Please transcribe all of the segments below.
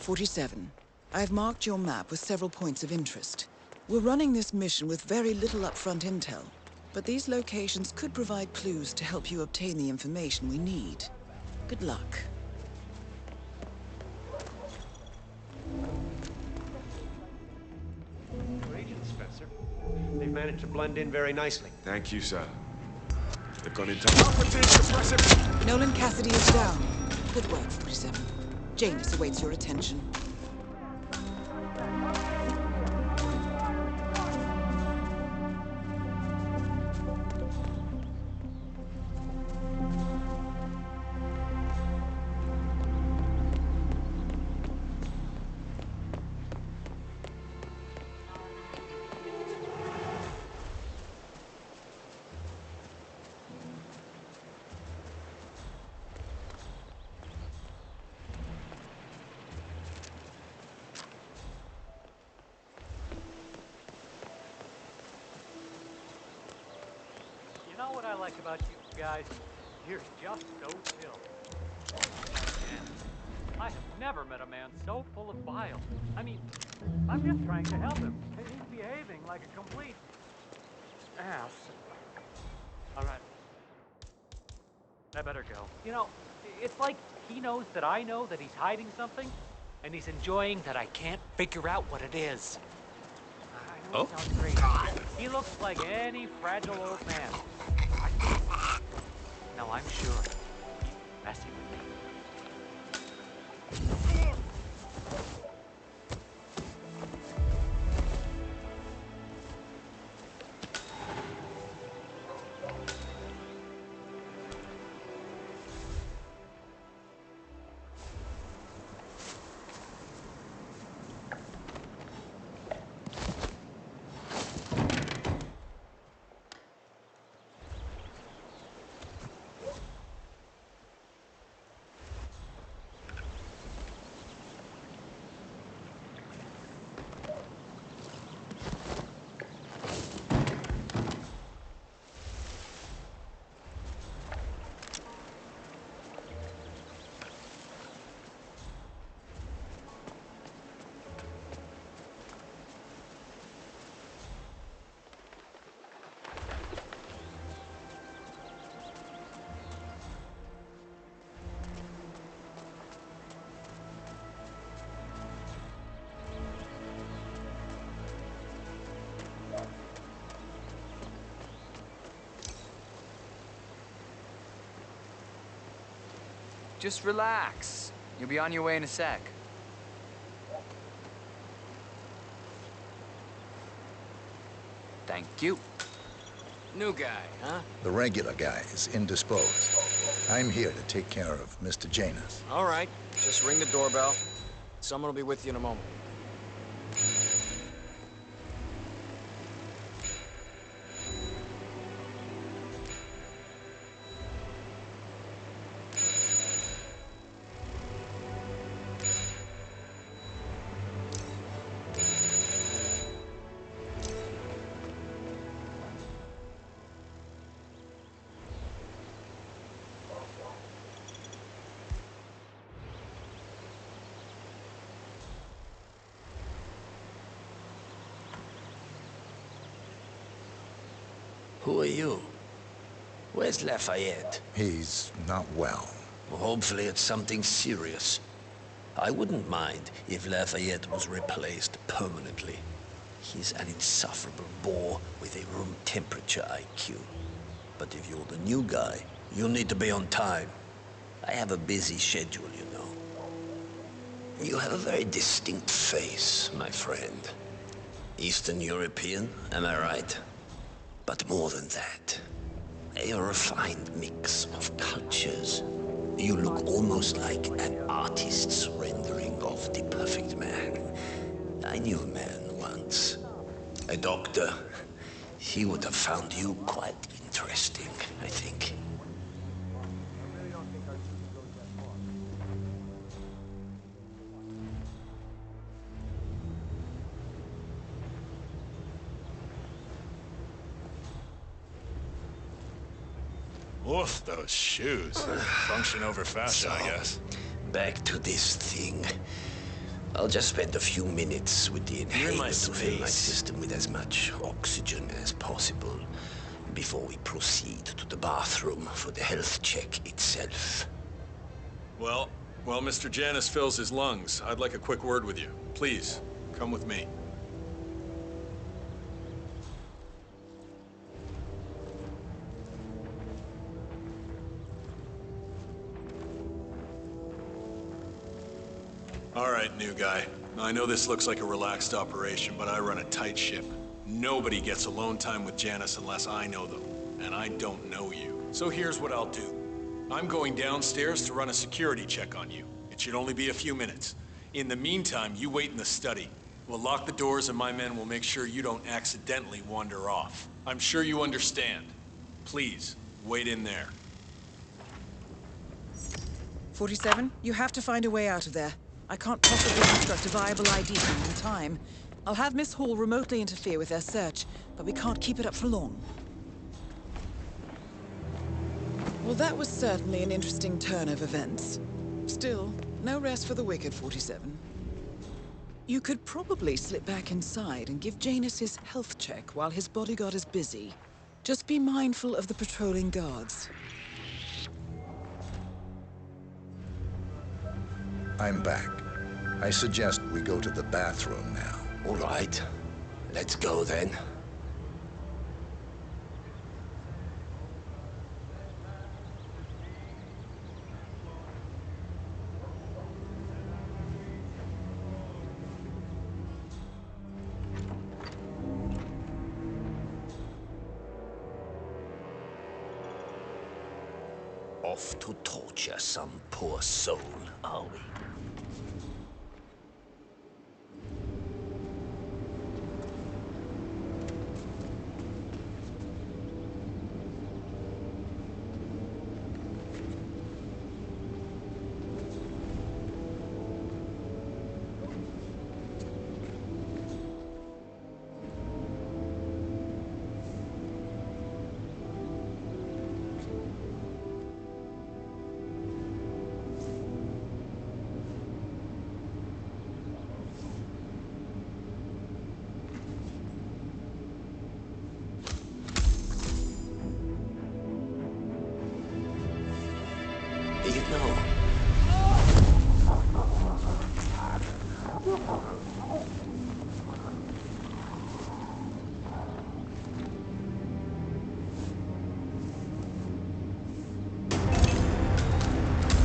47. I've marked your map with several points of interest. We're running this mission with very little upfront intel, but these locations could provide clues to help you obtain the information we need. Good luck. Agent Spencer. They've managed to blend in very nicely. Thank you, sir. They've gone into operative suppressive. Nolan Cassidy is down. Good work, 47. Janus awaits your attention. You know what I like about you guys? You're just so chill. I have never met a man so full of bile. I mean, I'm just trying to help him, and he's behaving like a complete ass. All right. I better go. You know, it's like he knows that I know that he's hiding something, and he's enjoying that I can't figure out what it is. I know it sounds crazy. He looks like any fragile old man. No, I'm sure he's messing with me. Just relax. You'll be on your way in a sec. Thank you. New guy, huh? The regular guy is indisposed. I'm here to take care of Mr. Janus. All right. Just ring the doorbell. Someone will be with you in a moment. Who are you? Where's Lafayette? He's not well. Well, hopefully it's something serious. I wouldn't mind if Lafayette was replaced permanently. He's an insufferable bore with a room temperature IQ. But if you're the new guy, you'll need to be on time. I have a busy schedule, you know. You have a very distinct face, my friend. Eastern European, am I right? But more than that, a refined mix of cultures. You look almost like an artist's rendering of the perfect man. I knew a man once, a doctor. He would have found you quite interesting, I think. Oof, those shoes. Function over fashion, I guess. Back to this thing. I'll just spend a few minutes with the You're in my inhaler to fill my space. system with as much oxygen as possible before we proceed to the bathroom for the health check itself. Well, while Mr. Janus fills his lungs, I'd like a quick word with you. Please, come with me. All right, new guy. I know this looks like a relaxed operation, but I run a tight ship. Nobody gets alone time with Janus unless I know them, and I don't know you. So here's what I'll do. I'm going downstairs to run a security check on you. It should only be a few minutes. In the meantime, you wait in the study. We'll lock the doors and my men will make sure you don't accidentally wander off. I'm sure you understand. Please, wait in there. 47, you have to find a way out of there. I can't possibly construct a viable ID in time. I'll have Miss Hall remotely interfere with their search, but we can't keep it up for long. Well, that was certainly an interesting turn of events. Still, no rest for the wicked, 47. You could probably slip back inside and give Janus his health check while his bodyguard is busy. Just be mindful of the patrolling guards. I'm back. I suggest we go to the bathroom now. All right, let's go then. Off to torture some poor soul, are we? You know,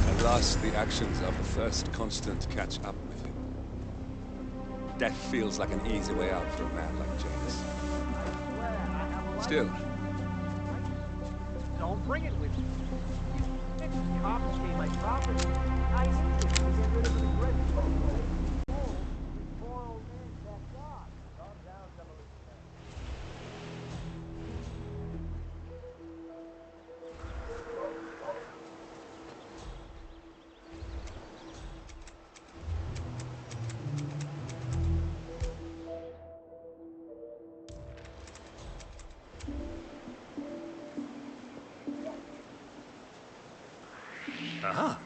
at last, the actions of the first constant catch up with you. Death feels like an easy way out for a man like Janus. Still, Don't bring it with you. Confiscate my property. I need it to get rid of the regret.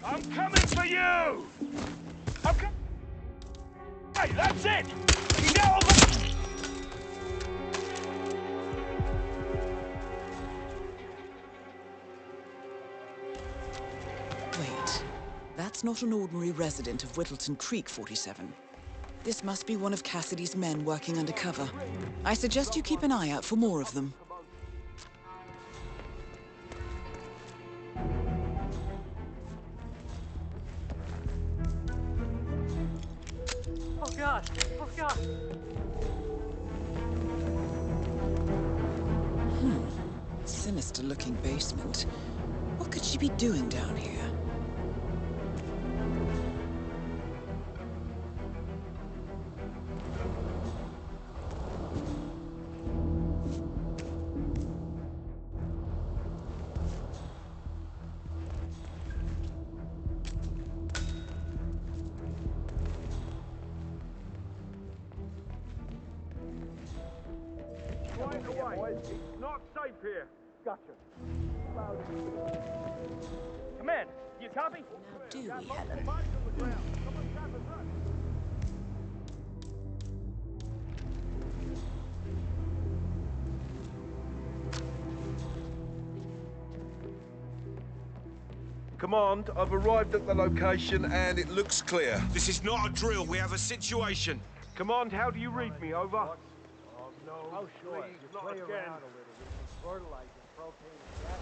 I'm coming for you! I'm coming! Hey, that's it! Get over! Wait, that's not an ordinary resident of Whittleton Creek, 47. This must be one of Cassidy's men working undercover. I suggest you keep an eye out for more of them. Oh God! Oh God! Sinister-looking basement. What could she be doing down here? It's not safe here. Gotcha. Command, you copy? Now do we, Helen? Command, I've arrived at the location and it looks clear. This is not a drill. We have a situation. Command, how do you read me? Over. Oh, no. Oh, sure. Please, You not play again. around a little with some fertilizer, propane, and gas.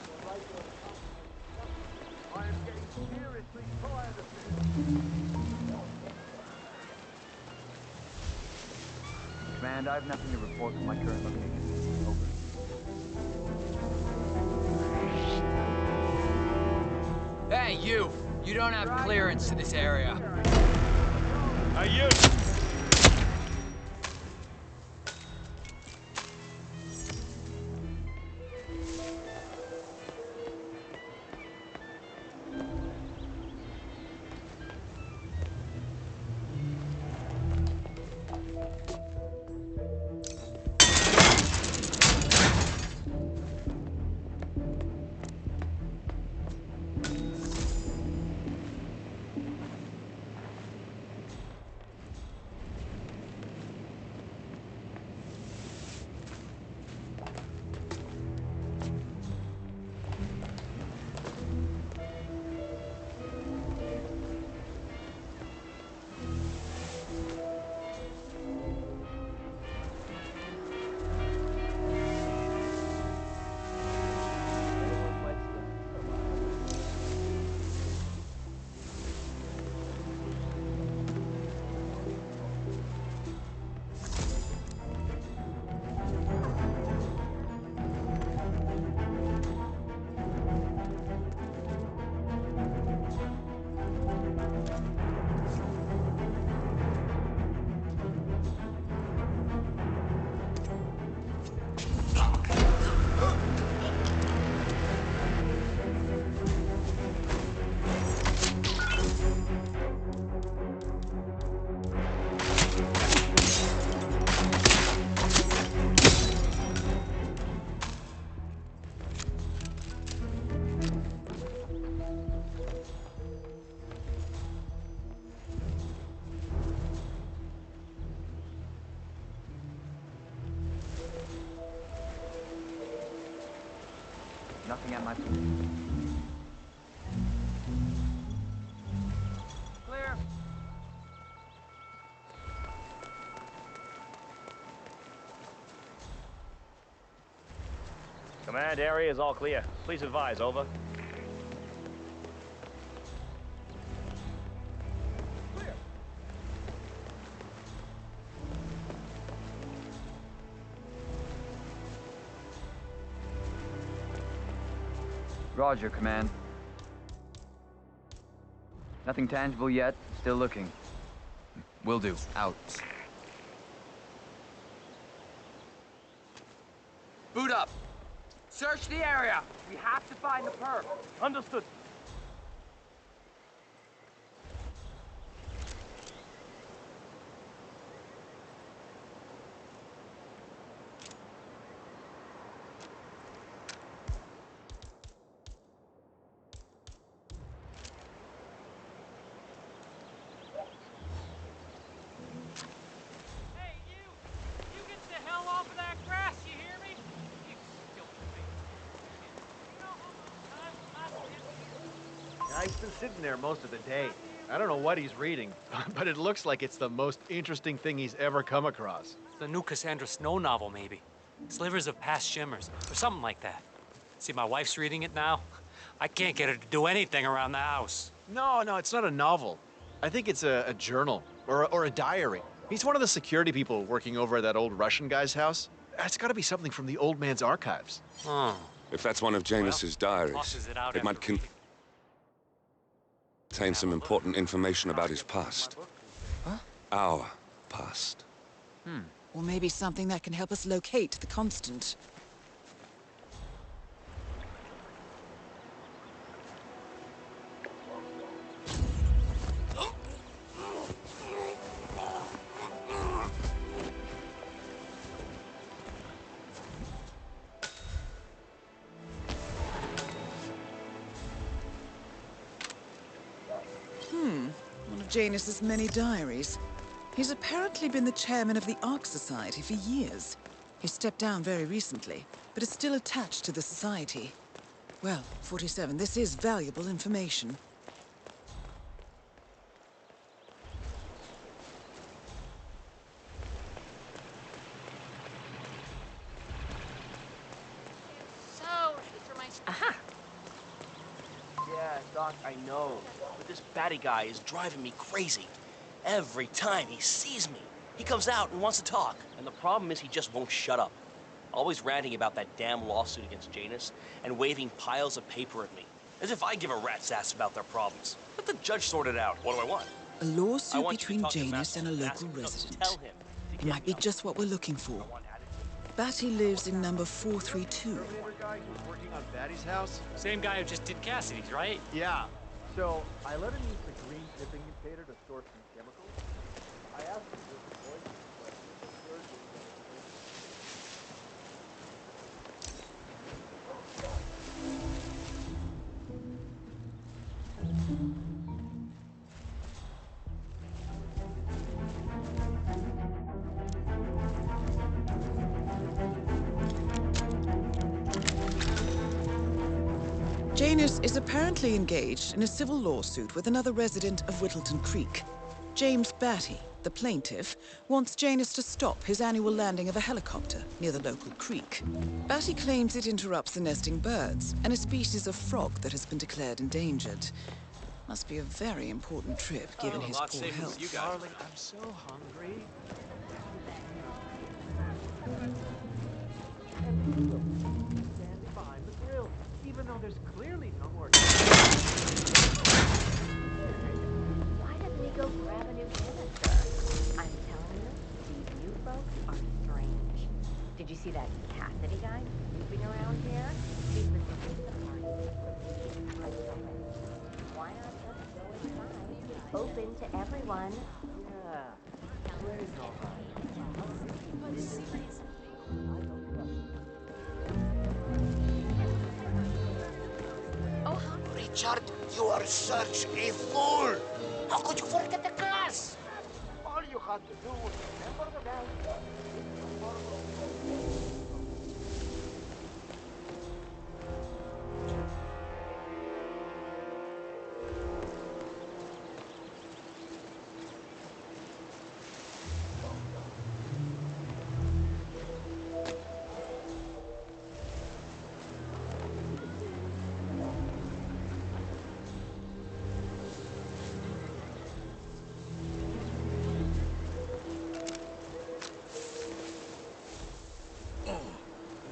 They're right there. I am getting seriously tired of this. Command, I have nothing to report from my current location. Over. Hey, you! You don't have clearance to this area. Hey, you! Nothing at my position. Clear. Command, area is all clear. Please advise, over. Roger, Command. Nothing tangible yet. Still looking. Will do. Out. Boot up! Search the area! We have to find the perp! Understood. Hey, you! You get the hell off of that grass, you hear me? You stupid thing. You know how much time I spent... Yeah, he's been sitting there most of the day. I don't know what he's reading, but it looks like it's the most interesting thing he's ever come across. The new Cassandra Snow novel, maybe. Slivers of Past Shimmers, or something like that. See, my wife's reading it now. I can't get her to do anything around the house. No, it's not a novel. I think it's a journal, or a diary. He's one of the security people working over at that old Russian guy's house. It's gotta be something from the old man's archives. Oh. If that's one of Janus's diaries, Tosses it out it might after reading. contain some important information about his past. Huh? Our past. Or maybe something that can help us locate the Constant. One of Janus's many diaries. He's apparently been the chairman of the Ark Society for years. He stepped down very recently, but is still attached to the society. Well, 47, this is valuable information. Aha! Yeah, Doc, I know. But this batty guy is driving me crazy. Every time he sees me, he comes out and wants to talk. And the problem is he just won't shut up. Always ranting about that damn lawsuit against Janus and waving piles of paper at me. As if I give a rat's ass about their problems. Let the judge sort it out. What do I want? A lawsuit between Janus and a local resident. It might be just what we're looking for. Batty lives in number 432. Guy who was working on Batty's house? Same guy who just did Cassidy's, right? Yeah. So, I let him use the green tipping container to store some chemicals. I asked him to avoid this, but he preferred to Janus is apparently engaged in a civil lawsuit with another resident of Whittleton Creek. James Batty, the plaintiff, wants Janus to stop his annual landing of a helicopter near the local creek. Batty claims it interrupts the nesting birds and a species of frog that has been declared endangered. Must be a very important trip, given his poor health. Darling, I'm so hungry. standing behind the grill, even though there's clearly no more. Why doesn't he go grab a new canister? I'm telling you, these new folks are strange. Did you see that Cassidy guy snooping around here? He's been to the party. Why not just go inside? Open to everyone. Yeah, Ray's all right. Oh, huh? Richard, you are such a fool! How could you forget the class? All you had to do was remember the guy.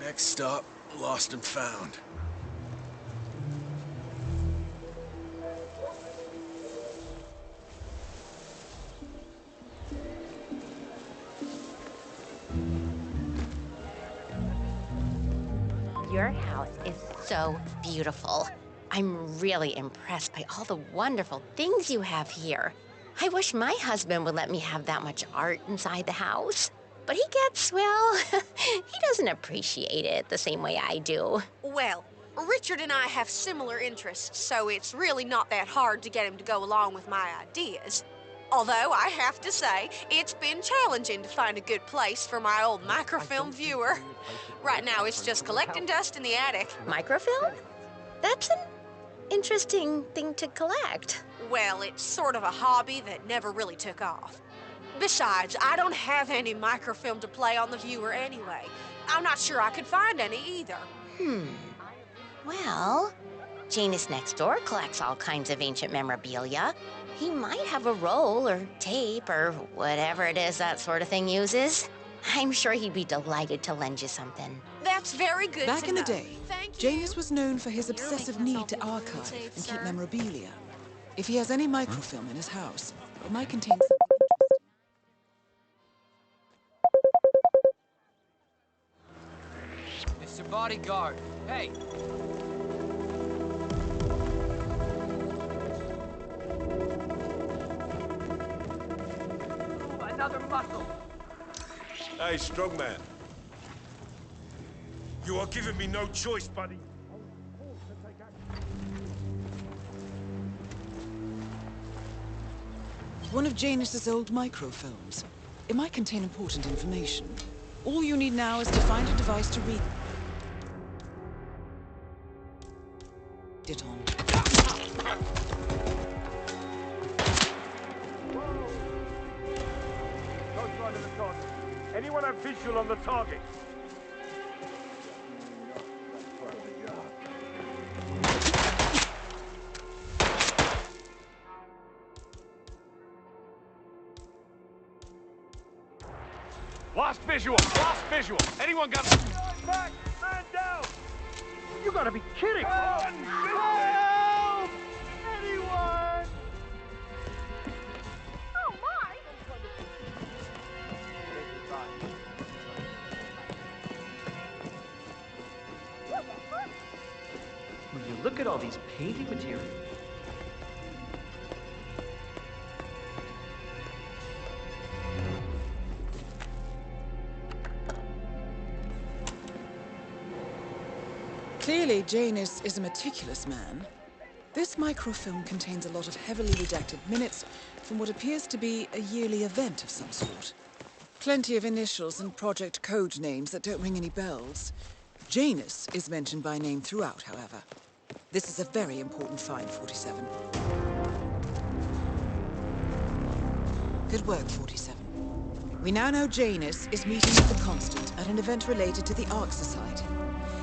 Next stop, lost and found. Your house is so beautiful. I'm really impressed by all the wonderful things you have here. I wish my husband would let me have that much art inside the house. But he gets, well, he doesn't appreciate it the same way I do. Well, Richard and I have similar interests, so it's really not that hard to get him to go along with my ideas. Although, I have to say, it's been challenging to find a good place for my old microfilm viewer. Right now, it's just collecting dust in the attic. Microfilm? That's an interesting thing to collect. Well, it's sort of a hobby that never really took off. Besides, I don't have any microfilm to play on the viewer anyway. I'm not sure I could find any either. Well, Janus next door collects all kinds of ancient memorabilia. He might have a roll or tape or whatever it is that sort of thing uses. I'm sure he'd be delighted to lend you something. That's very good Back to in the know. day, Thank you. Janus was known for his obsessive need to archive and keep memorabilia. If he has any microfilm in his house, it might contain something Mr. Bodyguard, hey! Another muscle. Hey, strongman. You are giving me no choice, buddy. One of Janus's old microfilms. It might contain important information. All you need now is to find a device to read. It on. No sign of the target. Anyone have visual on the target? Lost visual! Lost visual! Anyone got... Back! Man down! You gotta be kidding! Help! Anyone! Oh, my! Will you look at all these painting materials? Clearly, Janus is a meticulous man. This microfilm contains a lot of heavily redacted minutes from what appears to be a yearly event of some sort. Plenty of initials and project code names that don't ring any bells. Janus is mentioned by name throughout, however. This is a very important find, 47. Good work, 47. We now know Janus is meeting with the Constant at an event related to the Ark Society.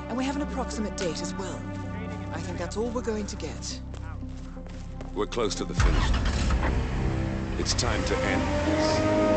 And we have an approximate date as well. I think that's all we're going to get. We're close to the finish line. It's time to end this.